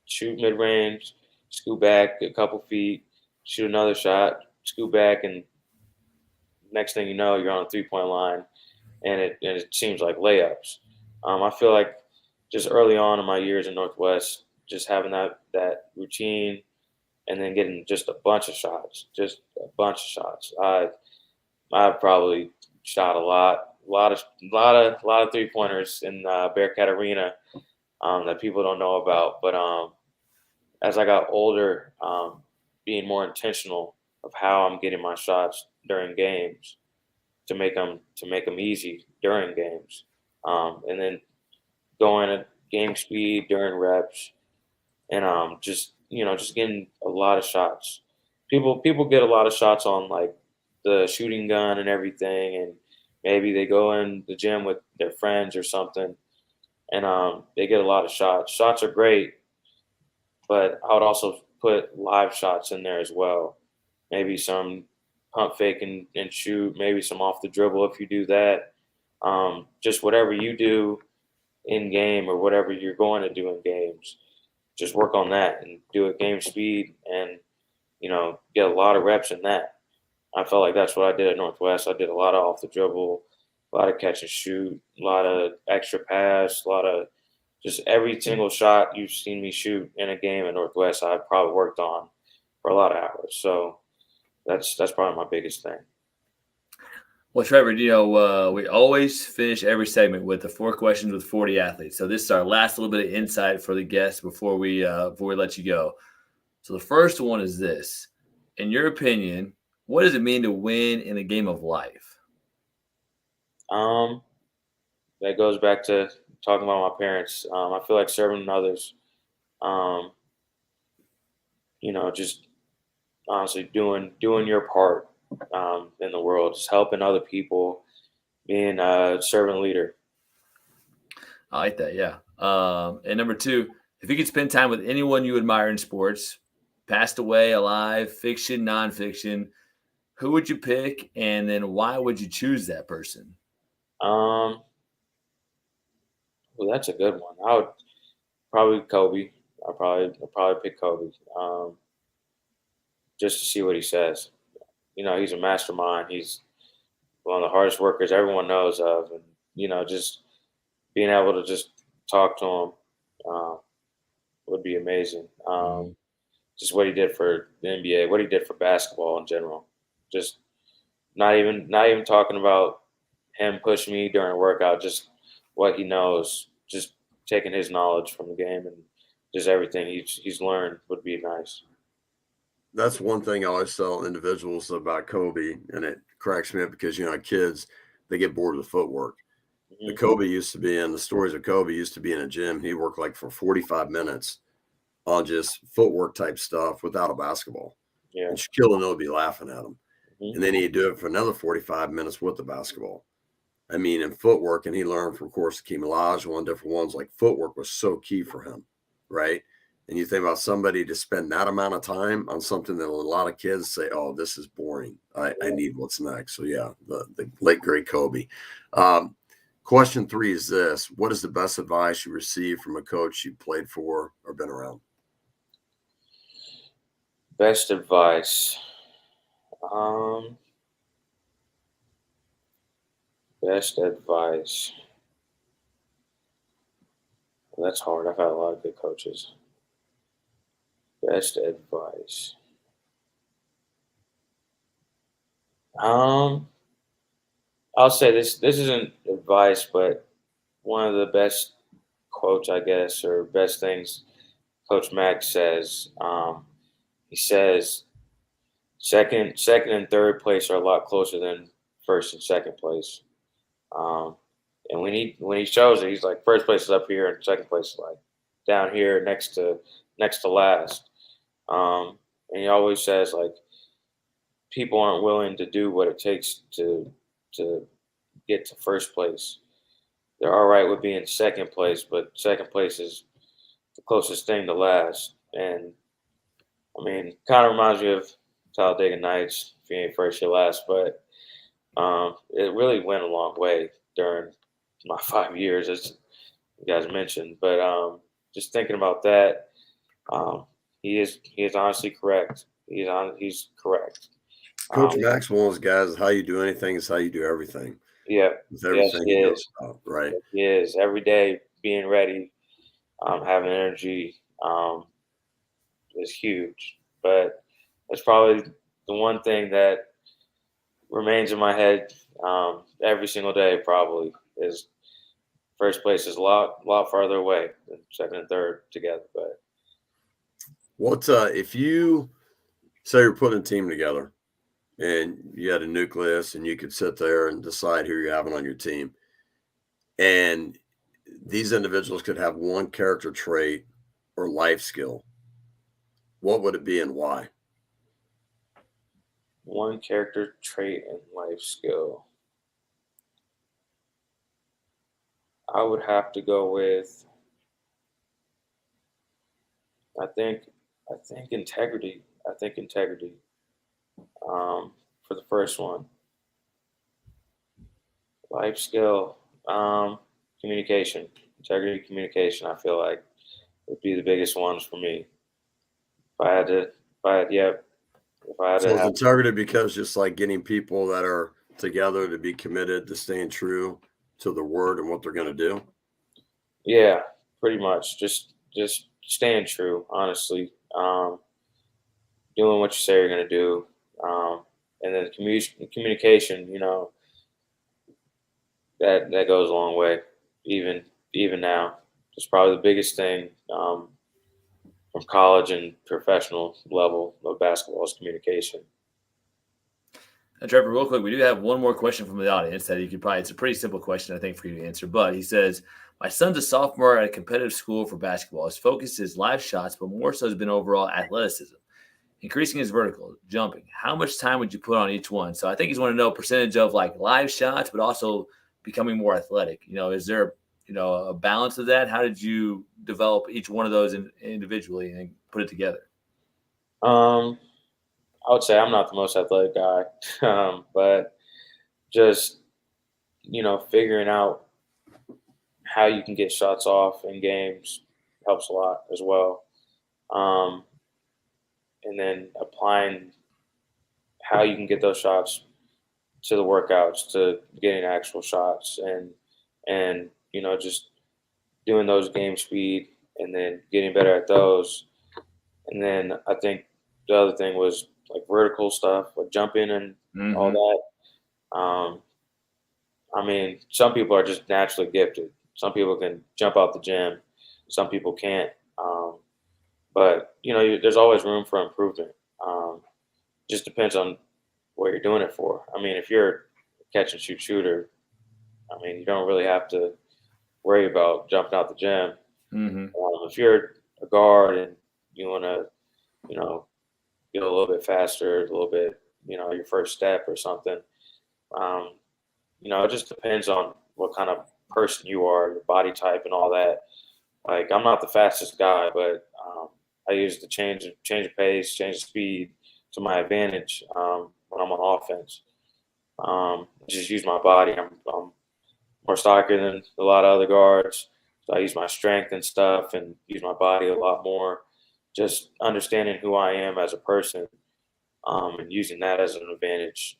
shoot mid range, scoot back a couple feet, shoot another shot, scoot back, and next thing you know, you're on a 3-point line, and it seems like layups. I feel like just early on in my years in Northwest, just having that routine and then getting just a bunch of shots, just a bunch of shots. I probably shot a lot of 3-pointers in Bearcat Arena that people don't know about. But as I got older, being more intentional of how I'm getting my shots during games to make them easy during games, and then going at game speed during reps, and just getting a lot of shots. People get a lot of shots on like the shooting gun and everything, and maybe they go in the gym with their friends or something, and they get a lot of shots. Shots are great, but I would also put live shots in there as well. Maybe some pump fake and shoot, maybe some off the dribble if you do that. Just whatever you do in game or whatever you're going to do in games, just work on that and do it game speed and get a lot of reps in that. I felt like that's what I did at Northwest. I did a lot of off the dribble, a lot of catch and shoot, a lot of extra pass, a lot of just every single shot you've seen me shoot in a game at Northwest, I probably worked on for a lot of hours. So that's probably my biggest thing. Well, Trevor, we always finish every segment with the 4 questions with 40 athletes. So this is our last little bit of insight for the guests before we let you go. So the first one is this: in your opinion, what does it mean to win in a game of life? Um, that goes back to talking about my parents. I feel like serving others. Um, just honestly doing your part in the world, just helping other people, being a servant leader. I like that. Yeah. And number two, if you could spend time with anyone you admire in sports, passed away, alive, fiction, nonfiction, who would you pick, and then why would you choose that person? Um, well, that's a good one. I would probably Kobe. I'll probably pick Kobe, just to see what he says. He's a mastermind. He's one of the hardest workers everyone knows of, and just being able to just talk to him, um, would be amazing. Mhm. Just what he did for the NBA, what he did for basketball in general. Just not even talking about him pushing me during a workout, just what he knows, just taking his knowledge from the game and just everything he's learned would be nice. That's one thing I always tell individuals about Kobe, and it cracks me up because kids they get bored with footwork. But Hmm. Kobe used to be in the stories of Kobe used to be in a gym. He worked like for 45 minutes on just footwork type stuff without a basketball. Yeah. And Shaquille O'Neal would be laughing at him. Hmm. And then he'd do it for another 45 minutes with the basketball. I mean, in footwork, and he learned from, of course, Hakeem Olajuwon, different ones. Like footwork was so key for him, right? And you think about somebody to spend that amount of time on something that a lot of kids say, "Oh, this is boring. I Yeah. need what's next." So yeah, the late great Kobe. Um, Question 3 is this: what is the best advice you received from a coach you played for or been around? Best advice. Um, Best advice. Well, that's hard. I've had a lot of good coaches. Best advice. Um, I'll say this. This isn't advice, but one of the best quotes, I guess, or best things Coach Mack says. He says second and third place are a lot closer than first and second place. Um, and when he shows it, he's like first place is up here and second place is like down here next to last. And he always says like people aren't willing to do what it takes to get to first place. They're all right with being second place, but second place is the closest thing to last. And I mean, kind of reminds me of Talladega Nights. If you ain't first, you last. But it really went a long way during my 5 years, as you guys mentioned. But just thinking about that, um, he is honestly correct. He's correct. Coach Um, Max, one of those guys. How you do anything is how you do everything. yeah, With yes, everything he he goes is. about, right? Yes, he is every day being ready, having energy. Is huge. But that's probably the one thing that remains in my head every single day. Probably is first place is a lot farther away than second and third together. But What if you say you're putting a team together and you had a nucleus and you could sit there and decide who you're having on your team, and these individuals could have one character trait or life skill, what would it be and why? one character trait and life skill, I would have to go with. I think I think integrity. I think integrity for the first one. Life skill, communication, integrity, communication. I feel like would be the biggest ones for me. If I had to, if I had, yeah, if I had to So it's have, integrity because just like getting people that are together to be committed to staying true to the word and what they're going to do. yeah, pretty much just staying true, honestly, doing what you say you're gonna do, and then communication. You know that goes a long way, even even now. It's probably the biggest thing from college and professional level of basketball is communication. And Trevor, real quick, we do have one more question from the audience that you could probably, it's a pretty simple question, I think, for you to answer. But he says, my son's a sophomore at a competitive school for basketball. His focus is live shots, but more so has been overall athleticism, increasing his vertical, jumping. How much time would you put on each one? So I think he's want to know percentage of like live shots, but also becoming more athletic. Is there, a balance of that? How did you develop each one of those individually and put it together? Um, I would say I'm not the most athletic guy, but just figuring out how you can get shots off in games helps a lot as well. Um, and then applying how you can get those shots to the workouts, to getting actual shots, and just doing those game speed and then getting better at those. And then I think the other thing was like vertical stuff, like jumping and all Mm-hmm. that. I mean, some people are just naturally gifted. Some people can jump out the gym. Some people can't. But there's always room for improvement. Just depends on what you're doing it for. I mean, if you're a catch and shoot shooter, I mean, you don't really have to worry about jumping out the gym. Mm-hmm. If you're a guard and you want to, you know, get a little bit faster, a little bit, your first step or something. Um, it just depends on what kind of person you are, your body type, and all that. Like, I'm not the fastest guy, but I use the change of pace, change of speed to my advantage when I'm on offense. Just use my body. I'm more stocker than a lot of other guards, so I use my strength and stuff, and use my body a lot more. Just understanding who I am as a person, and using that as an advantage,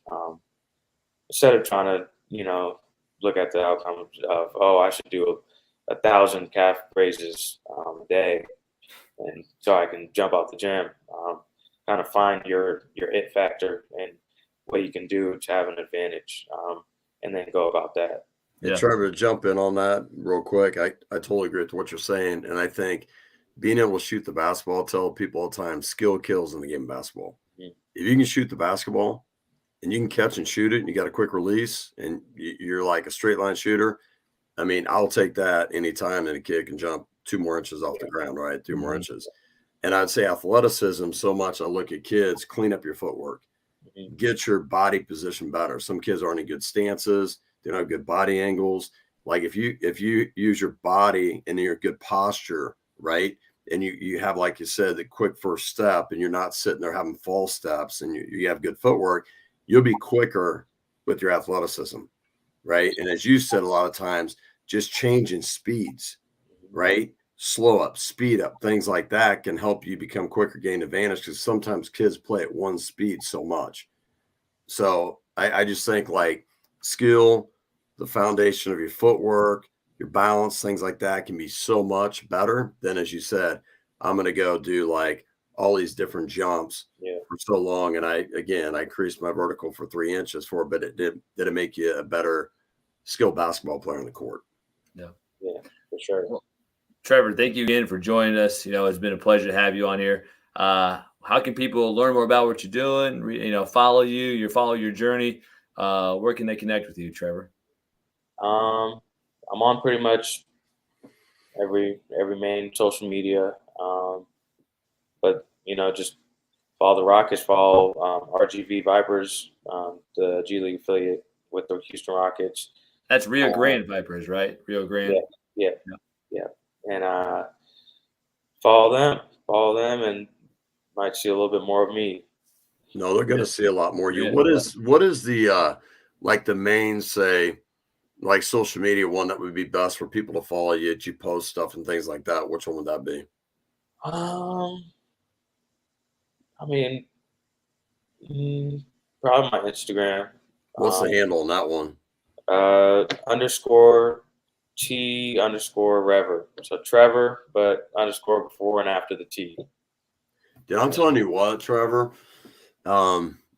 instead of trying to, look at the outcome of, oh, I should do 1,000 calf raises a day, and so I can jump out the gym. Kind of find your it factor and what you can do to have an advantage, and then go about that. And Yeah. Trevor, to jump in on that real quick, I totally agree with what you're saying. And I think being able to shoot the basketball, I tell people all the time, skill kills in the game of basketball. Mm. If you can shoot the basketball and you can catch and shoot it, and you got a quick release, and you're like a straight line shooter, I mean, I'll take that anytime that a kid can jump 2 more inches off the ground, right? 2 more inches. And I'd say athleticism so much. I look at kids, clean up your footwork, get your body position better. Some kids aren't in good stances. They don't have good body angles. Like if you use your body and your good posture, right? And you have, like you said, the quick first step, and you're not sitting there having false steps, and you have good footwork, you'll be quicker with your athleticism, right? And as you said, a lot of times, just changing speeds, right? Slow up, speed up, things like that can help you become quicker, gain advantage, because sometimes kids play at one speed so much. So I just think like skill, the foundation of your footwork, your balance, things like that can be so much better than, as you said, I'm going to go do like all these different jumps for so long. And I increased my vertical for 3 inches but did it make you a better skilled basketball player on the court? Yeah, for sure. Well, Trevor, thank you again for joining us. It's been a pleasure to have you on here. How can people learn more about what you're doing? Follow your journey. Where can they connect with you, Trevor? I'm on pretty much every main social media. But just follow the Rockets, follow RGV Vipers, the G League affiliate with the Houston Rockets. That's Rio Grande Vipers, right? Rio Grande. Yeah. And follow them, and might see a little bit more of me. No, they're going to see a lot more of you. Yeah. What is the like the main, say, like social media one that would be best for people to follow you that you post stuff and things like that? Which one would that be? I mean, probably my Instagram. What's the handle on that one? _T_Rever. So Trevor, but underscore before and after the T. Dude, I'm telling you what, Trevor,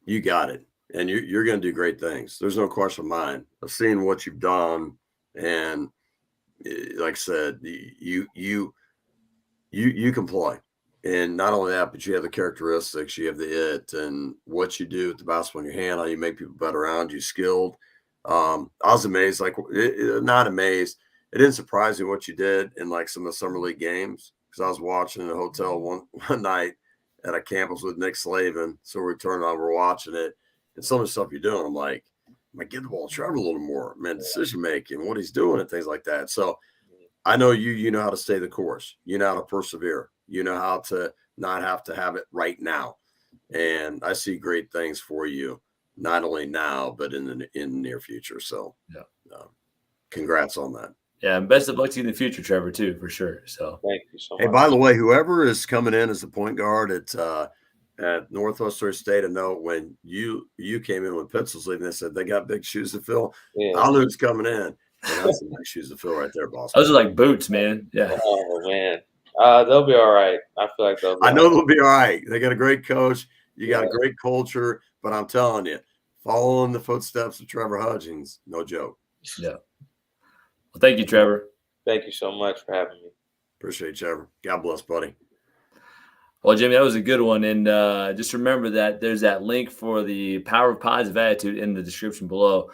you got it. And you're going to do great things. There's no question of mine. I've seen what you've done. And like I said, you can play. And not only that, but you have the characteristics, you have the it, and what you do with the basketball in your hand, how you make people better around you, skilled. I was amazed, not amazed. It didn't surprise me what you did in like some of the summer league games, because I was watching in a hotel one night at a campus with Nick Slavin. So we turned on, we're watching it, and some of the stuff you're doing, I'm like, get the ball to Trevor a little more, man, decision making, what he's doing, and things like that. So I know you know how to stay the course. You know how to persevere. You know how to not have to have it right now. And I see great things for you, not only now, but in the near future. So congrats on that. Yeah, and best of luck to you in the future, Trevor, too, for sure. So thank you so much. Hey, by the way, whoever is coming in as the point guard at Northwestern State, I know when you came in when Pitts was leaving, they said they got big shoes to fill. Yeah. I don't know who's coming in. And that's some big shoes to fill right there, boss. Those are like boots, man. Yeah. Oh man, They'll be all right. I feel like they'll be I know all they'll be all right. They got a great coach. You got a Yeah. great culture, but I'm telling you, following the footsteps of Trevor Hudgins, no joke. Yeah. Well, thank you, Trevor. Thank you so much for having me. Appreciate you, Trevor. God bless, buddy. Well, Jimmy, that was a good one. And just remember that there's that link for the Power of Positive Attitude in the description below.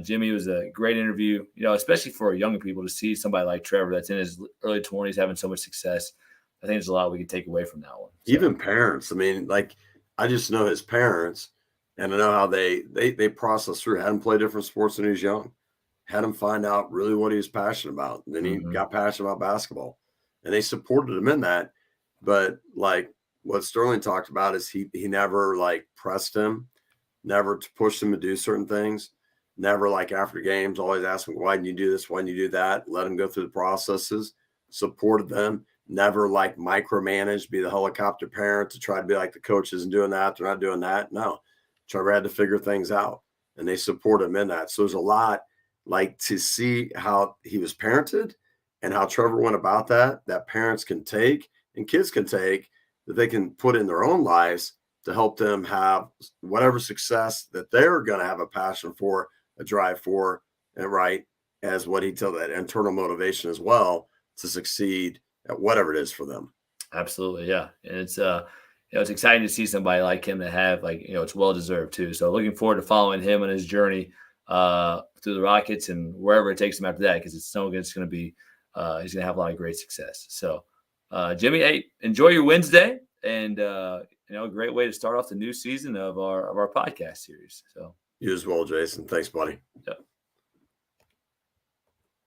Jimmy, was a great interview, especially for younger people to see somebody like Trevor that's in his early 20s having so much success. I think there's a lot we can take away from that one. So. Even parents. I mean, like, I just know his parents, and I know how they process through. Had him play different sports when he was young. Had him find out really what he was passionate about. And then he got passionate about basketball. And they supported him in that. But like what Sterling talked about is he never like pressed him, never to push him to do certain things, never like after games, always asking, why didn't you do this? Why didn't you do that? Let him go through the processes, supported them, never like micromanaged, be the helicopter parent to try to be like the coach isn't doing that. They're not doing that. No, Trevor had to figure things out and they support him in that. So there's a lot like to see how he was parented and how Trevor went about that parents can take and kids can take that they can put in their own lives to help them have whatever success that they're going to have a passion for, a drive for, and right as what he told that internal motivation as well to succeed at whatever it is for them. Absolutely. Yeah. And it's, it's exciting to see somebody like him to have it's well-deserved too. So looking forward to following him on his journey through the Rockets and wherever it takes him after that, because it's going to be, he's going to have a lot of great success. So Jimmy, hey, enjoy your Wednesday, and a great way to start off the new season of our podcast series. So you as well, Jason. Thanks, buddy. Yeah.